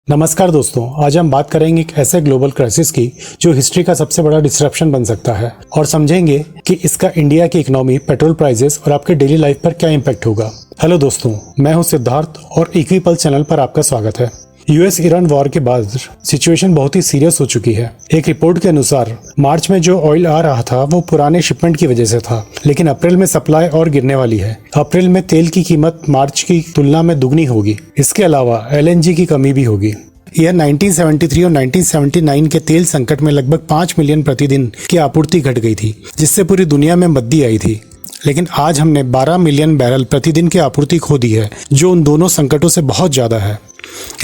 नमस्कार दोस्तों, आज हम बात करेंगे एक ऐसे ग्लोबल क्राइसिस की जो हिस्ट्री का सबसे बड़ा डिस्रप्शन बन सकता है और समझेंगे कि इसका इंडिया की इकोनॉमी, पेट्रोल प्राइसेस और आपके डेली लाइफ पर क्या इम्पैक्ट होगा। हेलो दोस्तों, मैं हूं सिद्धार्थ और इक्विपल्स चैनल पर आपका स्वागत है। यूएस ईरान वॉर के बाद सिचुएशन बहुत ही सीरियस हो चुकी है। एक रिपोर्ट के अनुसार मार्च में जो ऑयल आ रहा था वो पुराने शिपमेंट की वजह से था, लेकिन अप्रैल में सप्लाई और गिरने वाली है। अप्रैल में तेल की कीमत मार्च की तुलना में दुगनी होगी। इसके अलावा एलएनजी की कमी भी होगी। यह 1973 और 1979 के तेल संकट में लगभग 5 मिलियन प्रतिदिन की आपूर्ति घट गई थी, जिससे पूरी दुनिया में मंदी आई थी। लेकिन आज हमने 12 मिलियन बैरल प्रतिदिन की आपूर्ति खो दी है, जो उन दोनों संकटों से बहुत ज्यादा है।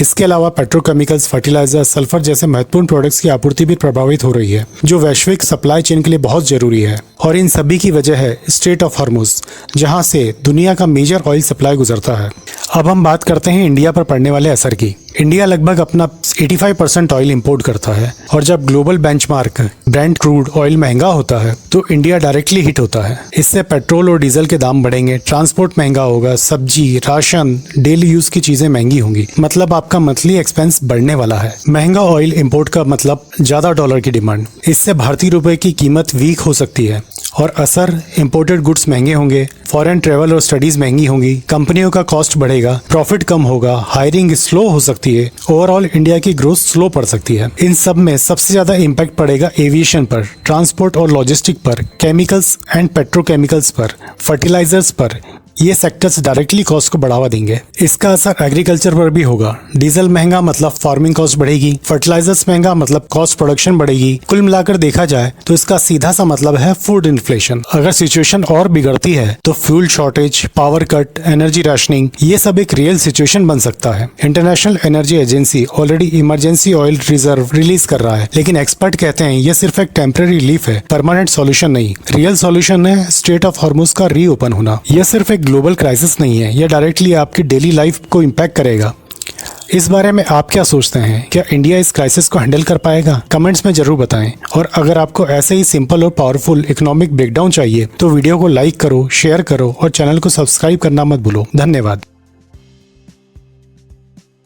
इसके अलावा पेट्रोकेमिकल्स, फर्टिलाइजर, सल्फर जैसे महत्वपूर्ण प्रोडक्ट्स की आपूर्ति भी प्रभावित हो रही है, जो वैश्विक सप्लाई चेन के लिए बहुत जरूरी है। और इन सभी की वजह है स्ट्रेट ऑफ हॉर्मुज, जहां से दुनिया का मेजर ऑयल सप्लाई गुजरता है। अब हम बात करते हैं इंडिया पर पड़ने वाले असर की। इंडिया लगभग अपना 85% ऑयल इंपोर्ट करता है, और जब global benchmark Brent crude oil महंगा होता है तो इंडिया डायरेक्टली हिट होता है। इससे पेट्रोल और डीजल के दाम बढ़ेंगे, ट्रांसपोर्ट महंगा होगा, सब्जी, राशन, डेली यूज की चीजें महंगी होंगी। मतलब आपका मंथली एक्सपेंस बढ़ने वाला है। महंगा ऑयल इंपोर्ट का मतलब ज्यादा डॉलर की डिमांड। इससे भारतीय रुपए की कीमत वीक हो सकती है और असर इंपोर्टेड गुड्स महंगे होंगे, फॉरेन ट्रेवल और स्टडीज महंगी होंगी, कंपनियों का कॉस्ट बढ़ेगा, प्रॉफिट कम होगा, हायरिंग स्लो हो सकती है, ओवरऑल इंडिया की ग्रोथ स्लो पड़ सकती है। इन सब में सबसे ज्यादा इम्पैक्ट पड़ेगा एविएशन पर, ट्रांसपोर्ट और लॉजिस्टिक पर, केमिकल्स एंड पेट्रोकेमिकल्स पर, फर्टिलाइजर्स पर। ये सेक्टर्स डायरेक्टली कॉस्ट को बढ़ावा देंगे। इसका असर एग्रीकल्चर पर भी होगा। डीजल महंगा मतलब फार्मिंग कॉस्ट बढ़ेगी, फर्टिलाइजर्स महंगा मतलब कॉस्ट प्रोडक्शन बढ़ेगी। कुल मिलाकर देखा जाए तो इसका सीधा सा मतलब है फूड इन्फ्लेशन। अगर सिचुएशन और बिगड़ती है तो fuel shortage, power cut, energy rationing, ये सब एक रियल सिचुएशन बन सकता है। International energy agency already emergency oil reserve release कर रहा है, लेकिन एक्सपर्ट कहते हैं यह सिर्फ एक टेम्पररी रिलीफ है, परमानेंट सॉल्यूशन नहीं। रियल सॉल्यूशन है स्ट्रेट ऑफ हॉर्मुज का रीओपन होना। यह सिर्फ एक ग्लोबल क्राइसिस नहीं है, यह डायरेक्टली आपकी डेली लाइफ को इम्पैक्ट करेगा। इस बारे में आप क्या सोचते हैं? क्या इंडिया इस क्राइसिस को हैंडल कर पाएगा? कमेंट्स में जरूर बताएं। और अगर आपको ऐसे ही सिंपल और पावरफुल इकोनॉमिक ब्रेकडाउन चाहिए तो वीडियो को लाइक करो, शेयर करो और चैनल को सब्सक्राइब करना मत भूलो। धन्यवाद।